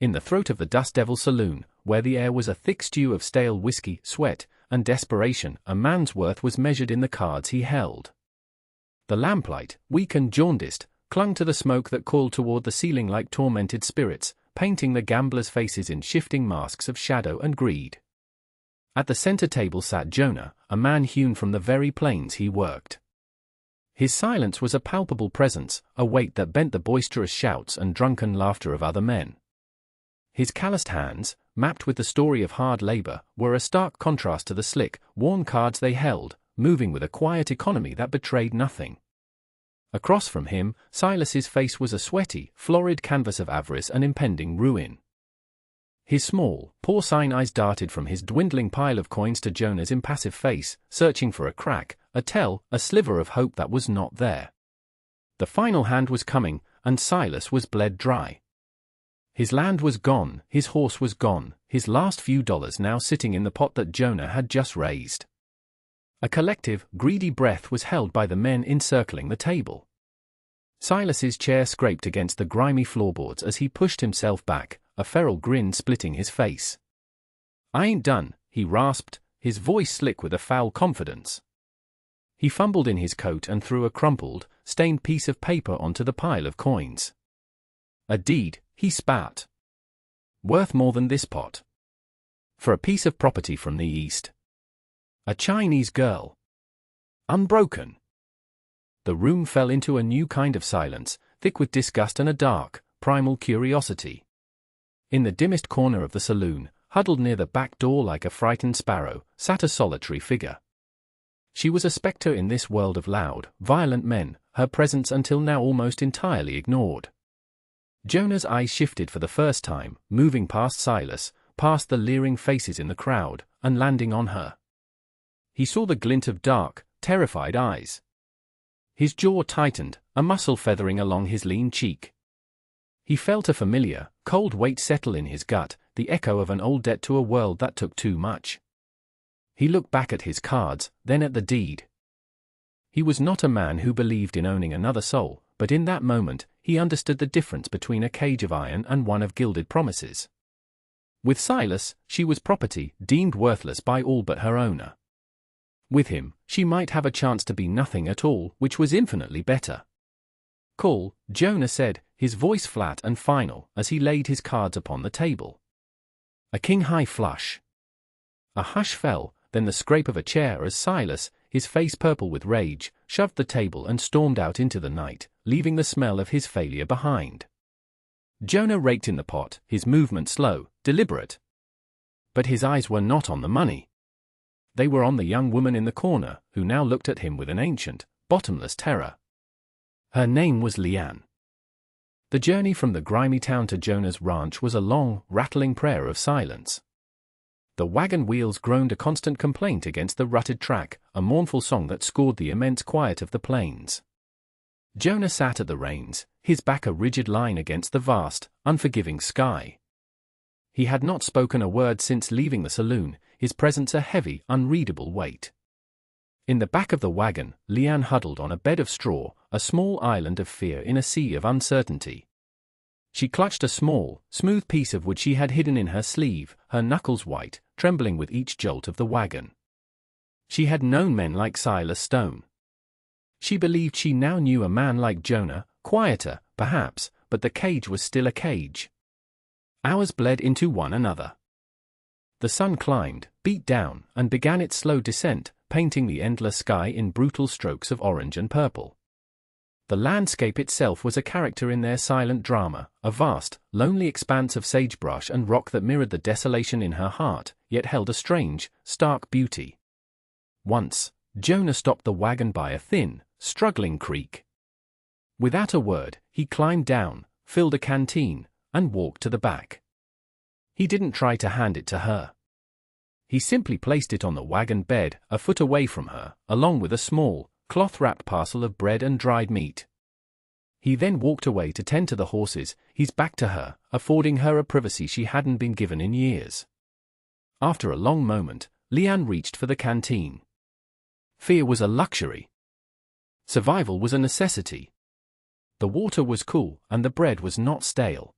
In the throat of the Dust Devil Saloon, where the air was a thick stew of stale whiskey, sweat, and desperation, a man's worth was measured in the cards he held. The lamplight, weak and jaundiced, clung to the smoke that coiled toward the ceiling like tormented spirits, painting the gamblers' faces in shifting masks of shadow and greed. At the center table sat Jonah, a man hewn from the very plains he worked. His silence was a palpable presence, a weight that bent the boisterous shouts and drunken laughter of other men. His calloused hands, mapped with the story of hard labor, were a stark contrast to the slick, worn cards they held, moving with a quiet economy that betrayed nothing. Across from him, Silas's face was a sweaty, florid canvas of avarice and impending ruin. His small, porcine eyes darted from his dwindling pile of coins to Jonah's impassive face, searching for a crack, a tell, a sliver of hope that was not there. The final hand was coming, and Silas was bled dry. His land was gone, his horse was gone, his last few dollars now sitting in the pot that Jonah had just raised. A collective, greedy breath was held by the men encircling the table. Silas's chair scraped against the grimy floorboards as he pushed himself back, a feral grin splitting his face. "I ain't done," he rasped, his voice slick with a foul confidence. He fumbled in his coat and threw a crumpled, stained piece of paper onto the pile of coins. "A deed," he spat. "Worth more than this pot. For a piece of property from the East. A Chinese girl. Unbroken." The room fell into a new kind of silence, thick with disgust and a dark, primal curiosity. In the dimmest corner of the saloon, huddled near the back door like a frightened sparrow, sat a solitary figure. She was a spectre in this world of loud, violent men, her presence until now almost entirely ignored. Jonah's eyes shifted for the first time, moving past Silas, past the leering faces in the crowd, and landing on her. He saw the glint of dark, terrified eyes. His jaw tightened, a muscle feathering along his lean cheek. He felt a familiar, cold weight settle in his gut, the echo of an old debt to a world that took too much. He looked back at his cards, then at the deed. He was not a man who believed in owning another soul, but in that moment, he understood the difference between a cage of iron and one of gilded promises. With Silas, she was property, deemed worthless by all but her owner. With him, she might have a chance to be nothing at all, which was infinitely better. "Call," Jonah said, his voice flat and final, as he laid his cards upon the table. A king-high flush. A hush fell, then the scrape of a chair as Silas, his face purple with rage, shoved the table and stormed out into the night, leaving the smell of his failure behind. Jonah raked in the pot, his movement slow, deliberate. But his eyes were not on the money. They were on the young woman in the corner, who now looked at him with an ancient, bottomless terror. Her name was Leanne. The journey from the grimy town to Jonah's ranch was a long, rattling prayer of silence. The wagon wheels groaned a constant complaint against the rutted track, a mournful song that scored the immense quiet of the plains. Jonah sat at the reins, his back a rigid line against the vast, unforgiving sky. He had not spoken a word since leaving the saloon, his presence a heavy, unreadable weight. In the back of the wagon, Leanne huddled on a bed of straw, a small island of fear in a sea of uncertainty. She clutched a small, smooth piece of wood she had hidden in her sleeve, her knuckles white, trembling with each jolt of the wagon. She had known men like Silas Stone. She believed she now knew a man like Jonah, quieter, perhaps, but the cage was still a cage. Hours bled into one another. The sun climbed, beat down, and began its slow descent, painting the endless sky in brutal strokes of orange and purple. The landscape itself was a character in their silent drama, a vast, lonely expanse of sagebrush and rock that mirrored the desolation in her heart, yet held a strange, stark beauty. Once, Jonah stopped the wagon by a thin, struggling creek. Without a word, he climbed down, filled a canteen, and walked to the back. He didn't try to hand it to her. He simply placed it on the wagon bed, a foot away from her, along with a small, cloth-wrapped parcel of bread and dried meat. He then walked away to tend to the horses, his back to her, affording her a privacy she hadn't been given in years. After a long moment, Leanne reached for the canteen. Fear was a luxury. Survival was a necessity. The water was cool, and the bread was not stale.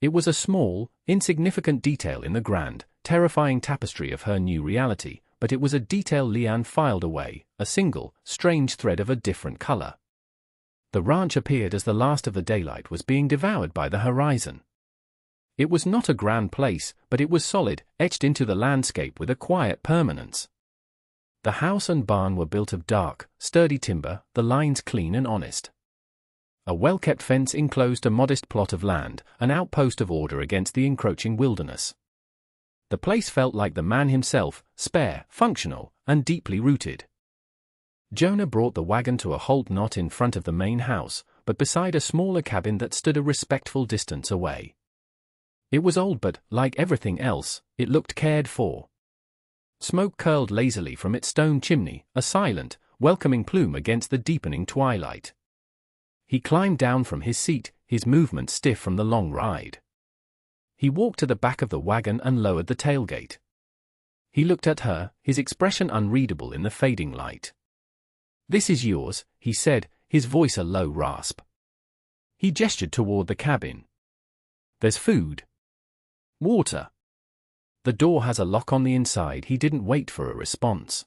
It was a small, insignificant detail in the grand, terrifying tapestry of her new reality, but it was a detail Leanne filed away, a single, strange thread of a different color. The ranch appeared as the last of the daylight was being devoured by the horizon. It was not a grand place, but it was solid, etched into the landscape with a quiet permanence. The house and barn were built of dark, sturdy timber, the lines clean and honest. A well-kept fence enclosed a modest plot of land, an outpost of order against the encroaching wilderness. The place felt like the man himself, spare, functional, and deeply rooted. Jonah brought the wagon to a halt not in front of the main house, but beside a smaller cabin that stood a respectful distance away. It was old but, like everything else, it looked cared for. Smoke curled lazily from its stone chimney, a silent, welcoming plume against the deepening twilight. He climbed down from his seat, his movements stiff from the long ride. He walked to the back of the wagon and lowered the tailgate. He looked at her, his expression unreadable in the fading light. "This is yours," he said, his voice a low rasp. He gestured toward the cabin. "There's food. Water." "The door has a lock on the inside." He didn't wait for a response.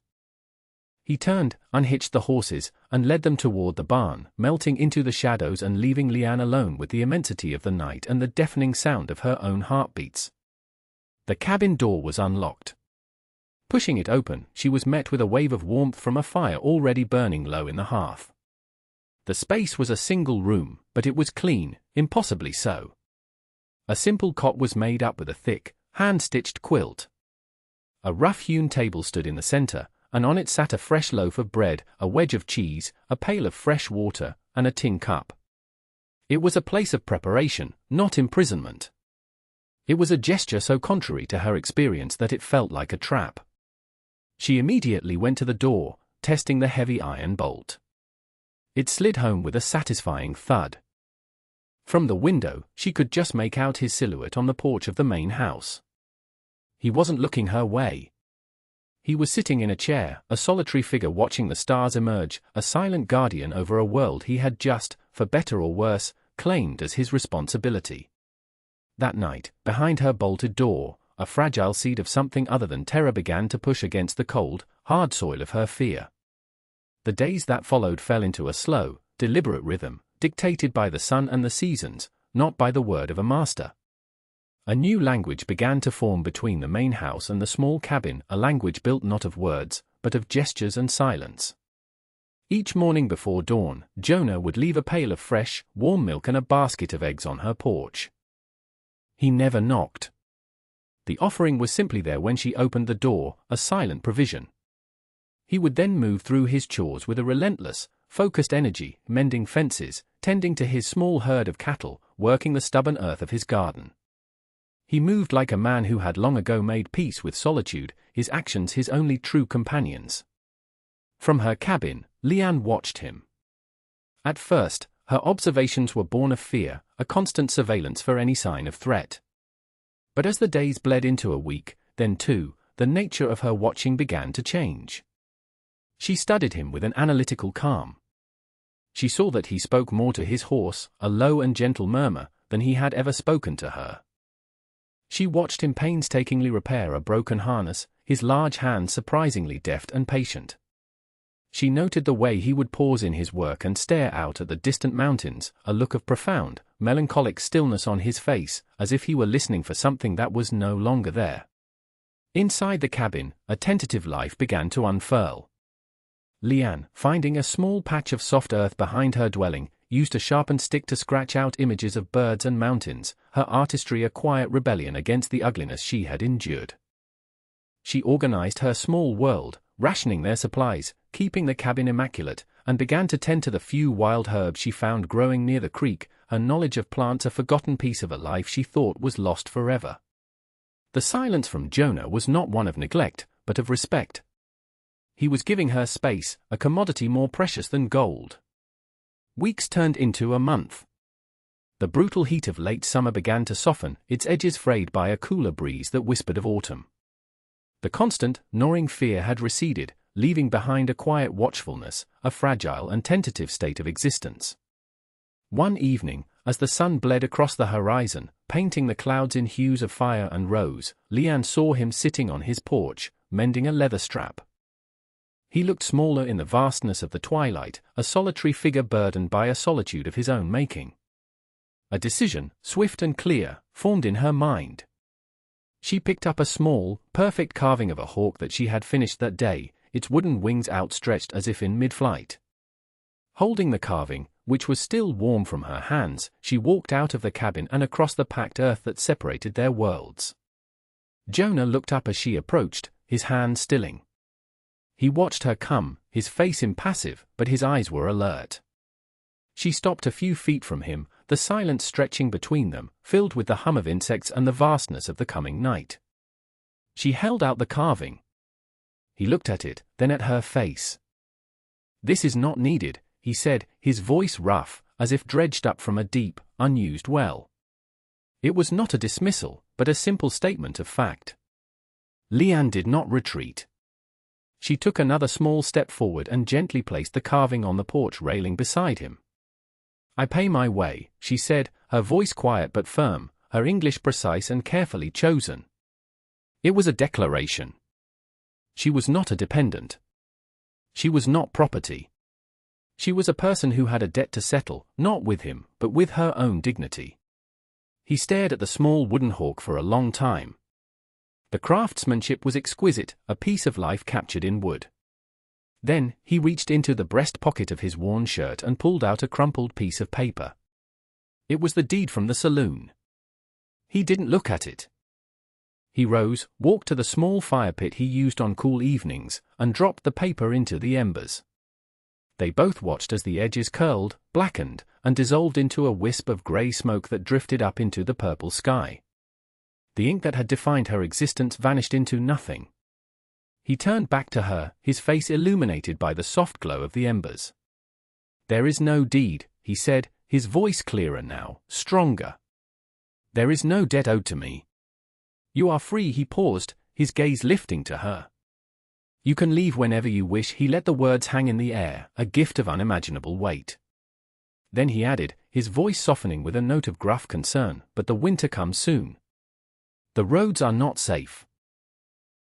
He turned, unhitched the horses, and led them toward the barn, melting into the shadows and leaving Leanne alone with the immensity of the night and the deafening sound of her own heartbeats. The cabin door was unlocked. Pushing it open, she was met with a wave of warmth from a fire already burning low in the hearth. The space was a single room, but it was clean, impossibly so. A simple cot was made up with a thick, hand-stitched quilt. A rough-hewn table stood in the center, and on it sat a fresh loaf of bread, a wedge of cheese, a pail of fresh water, and a tin cup. It was a place of preparation, not imprisonment. It was a gesture so contrary to her experience that it felt like a trap. She immediately went to the door, testing the heavy iron bolt. It slid home with a satisfying thud. From the window, she could just make out his silhouette on the porch of the main house. He wasn't looking her way. He was sitting in a chair, a solitary figure watching the stars emerge, a silent guardian over a world he had just, for better or worse, claimed as his responsibility. That night, behind her bolted door, a fragile seed of something other than terror began to push against the cold, hard soil of her fear. The days that followed fell into a slow, deliberate rhythm, dictated by the sun and the seasons, not by the word of a master. A new language began to form between the main house and the small cabin, a language built not of words, but of gestures and silence. Each morning before dawn, Jonah would leave a pail of fresh, warm milk and a basket of eggs on her porch. He never knocked. The offering was simply there when she opened the door, a silent provision. He would then move through his chores with a relentless, focused energy, mending fences, tending to his small herd of cattle, working the stubborn earth of his garden. He moved like a man who had long ago made peace with solitude, his actions his only true companions. From her cabin, Leanne watched him. At first, her observations were born of fear, a constant surveillance for any sign of threat. But as the days bled into a week, then two, the nature of her watching began to change. She studied him with an analytical calm. She saw that he spoke more to his horse, a low and gentle murmur, than he had ever spoken to her. She watched him painstakingly repair a broken harness, his large hands surprisingly deft and patient. She noted the way he would pause in his work and stare out at the distant mountains, a look of profound, melancholic stillness on his face, as if he were listening for something that was no longer there. Inside the cabin, a tentative life began to unfurl. Leanne, finding a small patch of soft earth behind her dwelling, used a sharpened stick to scratch out images of birds and mountains, her artistry a quiet rebellion against the ugliness she had endured. She organized her small world, rationing their supplies, keeping the cabin immaculate, and began to tend to the few wild herbs she found growing near the creek, her knowledge of plants a forgotten piece of a life she thought was lost forever. The silence from Jonah was not one of neglect, but of respect. He was giving her space, a commodity more precious than gold. Weeks turned into a month. The brutal heat of late summer began to soften, its edges frayed by a cooler breeze that whispered of autumn. The constant, gnawing fear had receded, leaving behind a quiet watchfulness, a fragile and tentative state of existence. One evening, as the sun bled across the horizon, painting the clouds in hues of fire and rose, Leanne saw him sitting on his porch, mending a leather strap. He looked smaller in the vastness of the twilight, a solitary figure burdened by a solitude of his own making. A decision, swift and clear, formed in her mind. She picked up a small, perfect carving of a hawk that she had finished that day, its wooden wings outstretched as if in mid-flight. Holding the carving, which was still warm from her hands, she walked out of the cabin and across the packed earth that separated their worlds. Jonah looked up as she approached, his hand stilling. He watched her come, his face impassive, but his eyes were alert. She stopped a few feet from him, the silence stretching between them, filled with the hum of insects and the vastness of the coming night. She held out the carving. He looked at it, then at her face. "This is not needed," he said, his voice rough, as if dredged up from a deep, unused well. It was not a dismissal, but a simple statement of fact. Leanne did not retreat. She took another small step forward and gently placed the carving on the porch railing beside him. "I pay my way," she said, her voice quiet but firm, her English precise and carefully chosen. It was a declaration. She was not a dependent. She was not property. She was a person who had a debt to settle, not with him, but with her own dignity. He stared at the small wooden hawk for a long time. The craftsmanship was exquisite, a piece of life captured in wood. Then, he reached into the breast pocket of his worn shirt and pulled out a crumpled piece of paper. It was the deed from the saloon. He didn't look at it. He rose, walked to the small fire pit he used on cool evenings, and dropped the paper into the embers. They both watched as the edges curled, blackened, and dissolved into a wisp of grey smoke that drifted up into the purple sky. The ink that had defined her existence vanished into nothing. He turned back to her, his face illuminated by the soft glow of the embers. "There is no deed," he said, his voice clearer now, stronger. "There is no debt owed to me. You are free." He paused, his gaze lifting to her. "You can leave whenever you wish." He let the words hang in the air, a gift of unimaginable weight. Then he added, his voice softening with a note of gruff concern, "But the winter comes soon. The roads are not safe.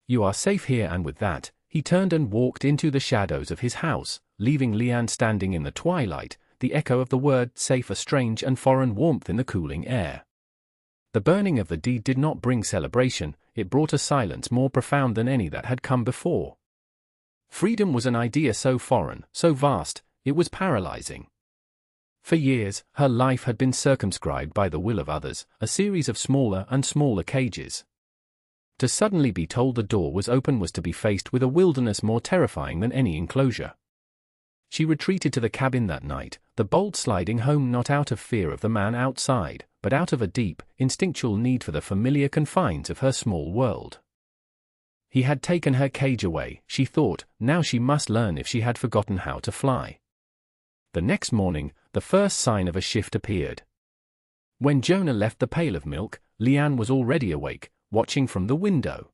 You are safe here." And with that, he turned and walked into the shadows of his house, leaving Leanne standing in the twilight, the echo of the word safe a strange and foreign warmth in the cooling air. The burning of the deed did not bring celebration, it brought a silence more profound than any that had come before. Freedom was an idea so foreign, so vast, it was paralyzing. For years, her life had been circumscribed by the will of others, a series of smaller and smaller cages. To suddenly be told the door was open was to be faced with a wilderness more terrifying than any enclosure. She retreated to the cabin that night, the bolt sliding home not out of fear of the man outside, but out of a deep, instinctual need for the familiar confines of her small world. He had taken her cage away, she thought, now she must learn if she had forgotten how to fly. The next morning, the first sign of a shift appeared. When Jonah left the pail of milk, Leanne was already awake, watching from the window.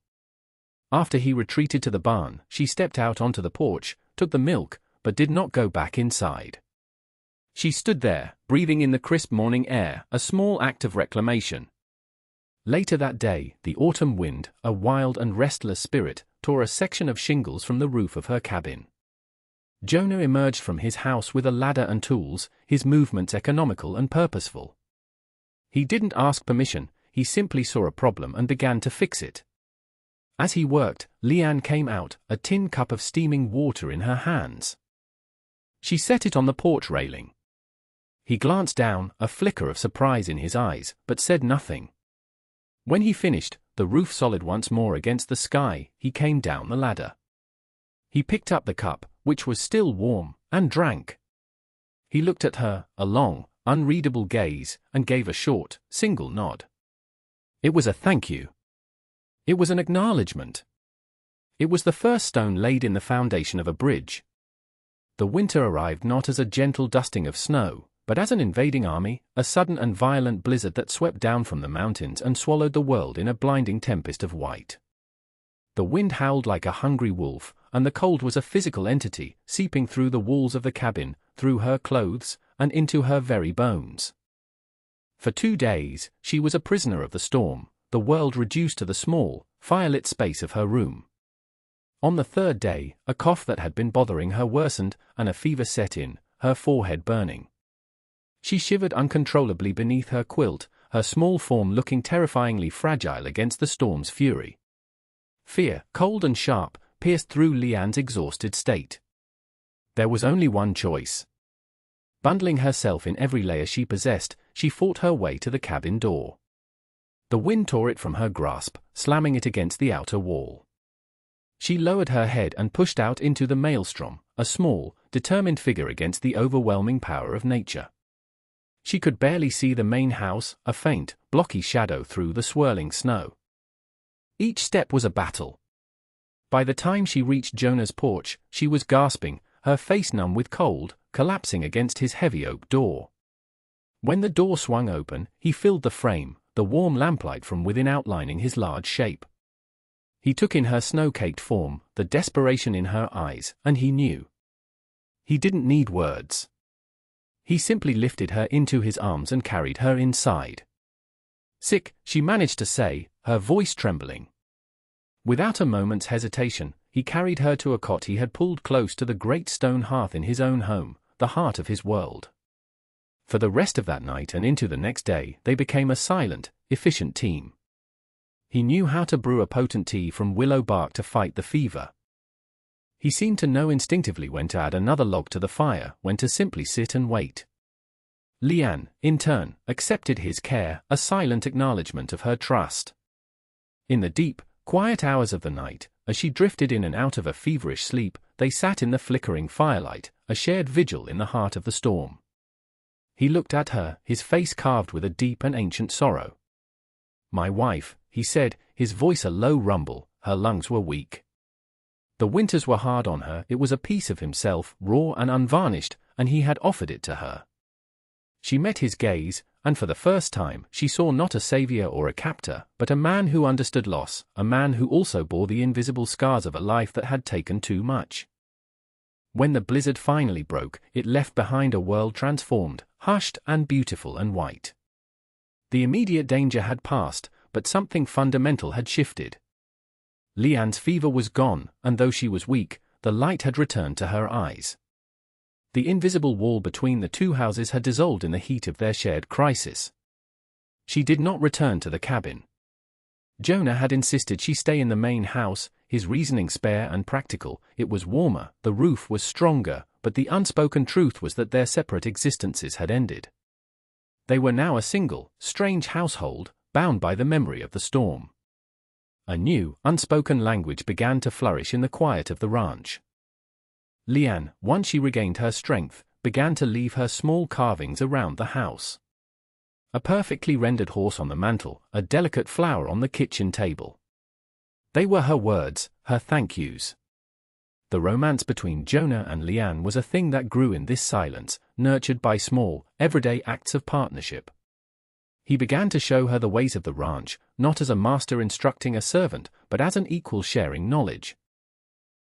After he retreated to the barn, she stepped out onto the porch, took the milk, but did not go back inside. She stood there, breathing in the crisp morning air, a small act of reclamation. Later that day, the autumn wind, a wild and restless spirit, tore a section of shingles from the roof of her cabin. Jonah emerged from his house with a ladder and tools, his movements economical and purposeful. He didn't ask permission, he simply saw a problem and began to fix it. As he worked, Leanne came out, a tin cup of steaming water in her hands. She set it on the porch railing. He glanced down, a flicker of surprise in his eyes, but said nothing. When he finished, the roof solid once more against the sky, he came down the ladder. He picked up the cup, which was still warm, and drank. He looked at her, a long, unreadable gaze, and gave a short, single nod. It was a thank you. It was an acknowledgement. It was the first stone laid in the foundation of a bridge. The winter arrived not as a gentle dusting of snow, but as an invading army, a sudden and violent blizzard that swept down from the mountains and swallowed the world in a blinding tempest of white. The wind howled like a hungry wolf, and the cold was a physical entity, seeping through the walls of the cabin, through her clothes, and into her very bones. For 2 days, she was a prisoner of the storm, the world reduced to the small, firelit space of her room. On the 3rd day, a cough that had been bothering her worsened, and a fever set in, her forehead burning. She shivered uncontrollably beneath her quilt, her small form looking terrifyingly fragile against the storm's fury. Fear, cold and sharp, pierced through Leanne's exhausted state. There was only one choice. Bundling herself in every layer she possessed, she fought her way to the cabin door. The wind tore it from her grasp, slamming it against the outer wall. She lowered her head and pushed out into the maelstrom, a small, determined figure against the overwhelming power of nature. She could barely see the main house, a faint, blocky shadow through the swirling snow. Each step was a battle. By the time she reached Jonah's porch, she was gasping, her face numb with cold, collapsing against his heavy oak door. When the door swung open, he filled the frame, the warm lamplight from within outlining his large shape. He took in her snow-caked form, the desperation in her eyes, and he knew. He didn't need words. He simply lifted her into his arms and carried her inside. "Sick," she managed to say, her voice trembling. Without a moment's hesitation, he carried her to a cot he had pulled close to the great stone hearth in his own home, the heart of his world. For the rest of that night and into the next day, they became a silent, efficient team. He knew how to brew a potent tea from willow bark to fight the fever. He seemed to know instinctively when to add another log to the fire, when to simply sit and wait. Leanne, in turn, accepted his care, a silent acknowledgement of her trust. In the deep, quiet hours of the night, as she drifted in and out of a feverish sleep, they sat in the flickering firelight, a shared vigil in the heart of the storm. He looked at her, his face carved with a deep and ancient sorrow. "My wife," he said, his voice a low rumble, her lungs were weak. The winters were hard on her, it was a piece of himself, raw and unvarnished, and he had offered it to her. She met his gaze, and for the first time, she saw not a savior or a captor, but a man who understood loss, a man who also bore the invisible scars of a life that had taken too much. When the blizzard finally broke, it left behind a world transformed, hushed and beautiful and white. The immediate danger had passed, but something fundamental had shifted. Leanne's fever was gone, and though she was weak, the light had returned to her eyes. The invisible wall between the two houses had dissolved in the heat of their shared crisis. She did not return to the cabin. Jonah had insisted she stay in the main house, his reasoning spare and practical. It was warmer, the roof was stronger, but the unspoken truth was that their separate existences had ended. They were now a single, strange household, bound by the memory of the storm. A new, unspoken language began to flourish in the quiet of the ranch. Leanne, once she regained her strength, began to leave her small carvings around the house. A perfectly rendered horse on the mantel, a delicate flower on the kitchen table. They were her words, her thank yous. The romance between Jonah and Leanne was a thing that grew in this silence, nurtured by small, everyday acts of partnership. He began to show her the ways of the ranch, not as a master instructing a servant, but as an equal sharing knowledge.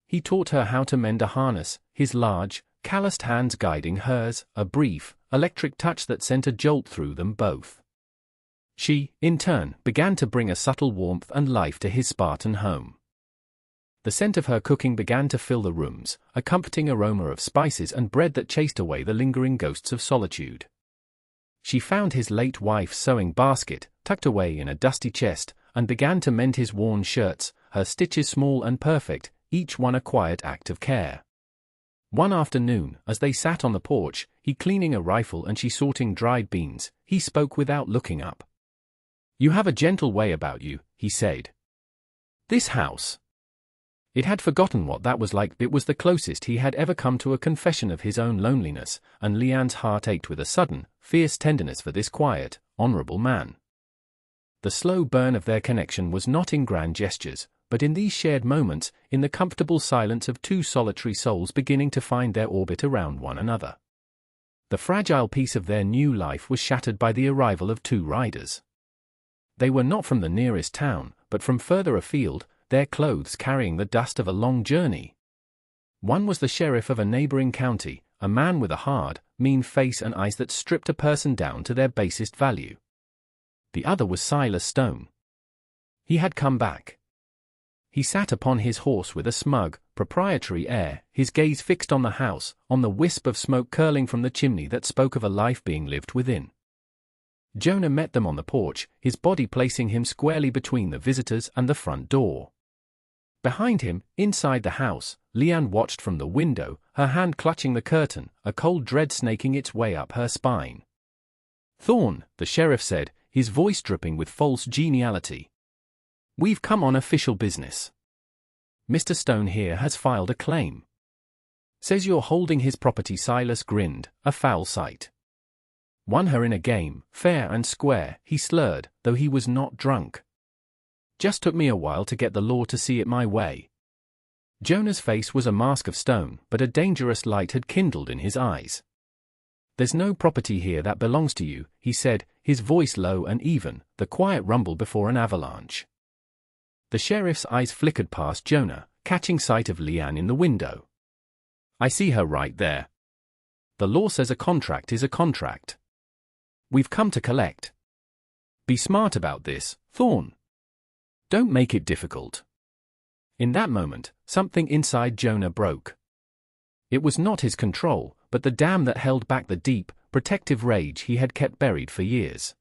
He taught her how to mend a harness, his large, calloused hands guiding hers, a brief, electric touch that sent a jolt through them both. She, in turn, began to bring a subtle warmth and life to his Spartan home. The scent of her cooking began to fill the rooms, a comforting aroma of spices and bread that chased away the lingering ghosts of solitude. She found his late wife's sewing basket, tucked away in a dusty chest, and began to mend his worn shirts, her stitches small and perfect, each one a quiet act of care. One afternoon, as they sat on the porch, he cleaning a rifle and she sorting dried beans, he spoke without looking up. "You have a gentle way about you," he said. "This house." It had forgotten what that was like. It was the closest he had ever come to a confession of his own loneliness, and Leanne's heart ached with a sudden, fierce tenderness for this quiet, honorable man. The slow burn of their connection was not in grand gestures, but in these shared moments, in the comfortable silence of two solitary souls beginning to find their orbit around one another. The fragile peace of their new life was shattered by the arrival of two riders. They were not from the nearest town, but from further afield, their clothes carrying the dust of a long journey. One was the sheriff of a neighboring county, a man with a hard, mean face and eyes that stripped a person down to their basest value. The other was Silas Stone. He had come back. He sat upon his horse with a smug, proprietary air, his gaze fixed on the house, on the wisp of smoke curling from the chimney that spoke of a life being lived within. Jonah met them on the porch, his body placing him squarely between the visitors and the front door. Behind him, inside the house, Leanne watched from the window, her hand clutching the curtain, a cold dread snaking its way up her spine. "Thorne," the sheriff said, his voice dripping with false geniality. "We've come on official business. Mr. Stone here has filed a claim. Says you're holding his property." Silas grinned, a foul sight. "Won her in a game, fair and square," he slurred, though he was not drunk. "Just took me a while to get the law to see it my way." Jonah's face was a mask of stone, but a dangerous light had kindled in his eyes. "There's no property here that belongs to you," he said, his voice low and even, the quiet rumble before an avalanche. The sheriff's eyes flickered past Jonah, catching sight of Leanne in the window. "I see her right there. The law says a contract is a contract. We've come to collect. Be smart about this, Thorne. Don't make it difficult." In that moment, something inside Jonah broke. It was not his control, but the dam that held back the deep, protective rage he had kept buried for years.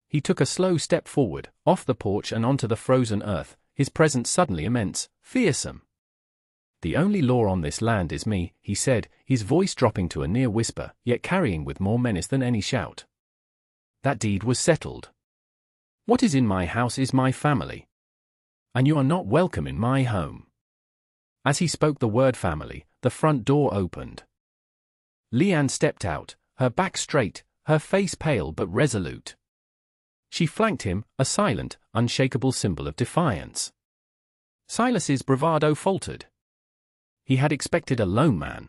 He took a slow step forward, off the porch and onto the frozen earth, his presence suddenly immense, fearsome. "The only law on this land is me," he said, his voice dropping to a near whisper, yet carrying with more menace than any shout. "That deed was settled. What is in my house is my family. And you are not welcome in my home." As he spoke the word family, the front door opened. Leanne stepped out, her back straight, her face pale but resolute. She flanked him, a silent, unshakable symbol of defiance. Silas's bravado faltered. He had expected a lone man.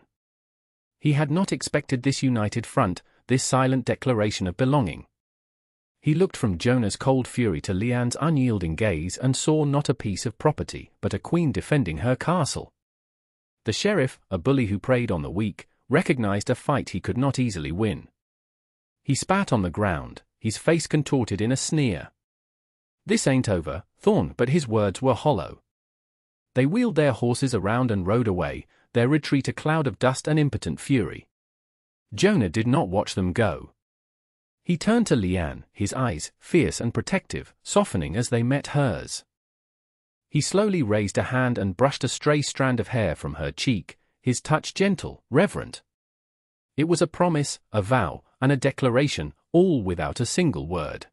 He had not expected this united front, this silent declaration of belonging. He looked from Jonah's cold fury to Leanne's unyielding gaze and saw not a piece of property, but a queen defending her castle. The sheriff, a bully who preyed on the weak, recognized a fight he could not easily win. He spat on the ground, his face contorted in a sneer. "This ain't over, Thorne," but his words were hollow. They wheeled their horses around and rode away, their retreat a cloud of dust and impotent fury. Jonah did not watch them go. He turned to Leanne, his eyes, fierce and protective, softening as they met hers. He slowly raised a hand and brushed a stray strand of hair from her cheek, his touch gentle, reverent. It was a promise, a vow, and a declaration, all without a single word.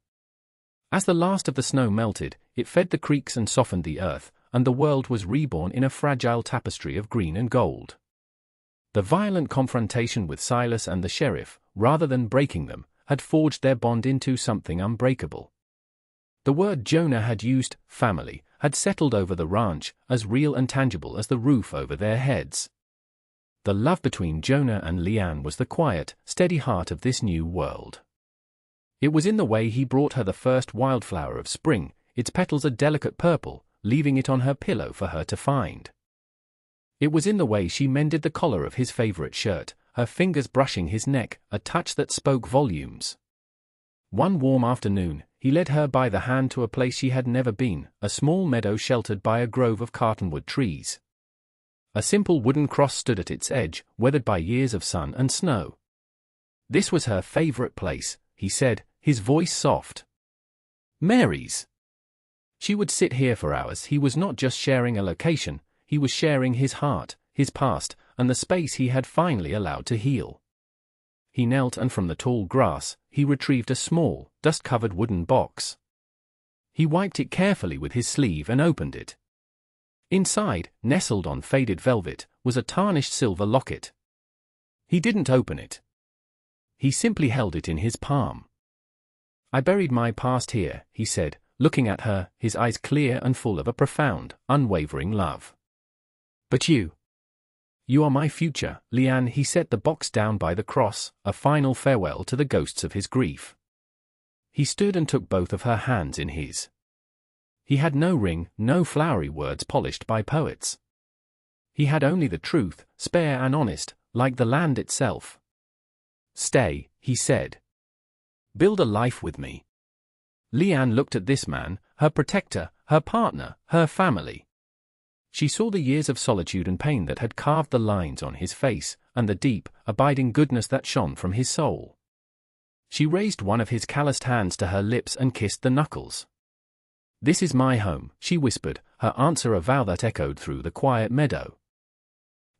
As the last of the snow melted, it fed the creeks and softened the earth, and the world was reborn in a fragile tapestry of green and gold. The violent confrontation with Silas and the sheriff, rather than breaking them, had forged their bond into something unbreakable. The word Jonah had used, family, had settled over the ranch, as real and tangible as the roof over their heads. The love between Jonah and Leanne was the quiet, steady heart of this new world. It was in the way he brought her the first wildflower of spring, its petals a delicate purple, leaving it on her pillow for her to find. It was in the way she mended the collar of his favorite shirt, her fingers brushing his neck, a touch that spoke volumes. One warm afternoon, he led her by the hand to a place she had never been, a small meadow sheltered by a grove of cottonwood trees. A simple wooden cross stood at its edge, weathered by years of sun and snow. This was her favorite place, he said, his voice soft. "Mary's." She would sit here for hours. He was not just sharing a location, he was sharing his heart, his past, and the space he had finally allowed to heal. He knelt and from the tall grass, he retrieved a small, dust-covered wooden box. He wiped it carefully with his sleeve and opened it. Inside, nestled on faded velvet, was a tarnished silver locket. He didn't open it. He simply held it in his palm. "I buried my past here," he said, looking at her, his eyes clear and full of a profound, unwavering love. "But you are my future, Leanne." He set the box down by the cross, a final farewell to the ghosts of his grief. He stood and took both of her hands in his. He had no ring, no flowery words polished by poets. He had only the truth, spare and honest, like the land itself. "Stay," he said. "Build a life with me. Leanne looked at this man, her protector, her partner, her family. She saw the years of solitude and pain that had carved the lines on his face, and the deep, abiding goodness that shone from his soul. She raised one of his calloused hands to her lips and kissed the knuckles. "This is my home," she whispered, her answer a vow that echoed through the quiet meadow.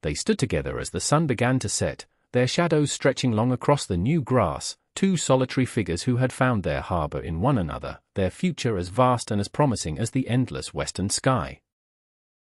They stood together as the sun began to set, their shadows stretching long across the new grass, two solitary figures who had found their harbor in one another, their future as vast and as promising as the endless western sky.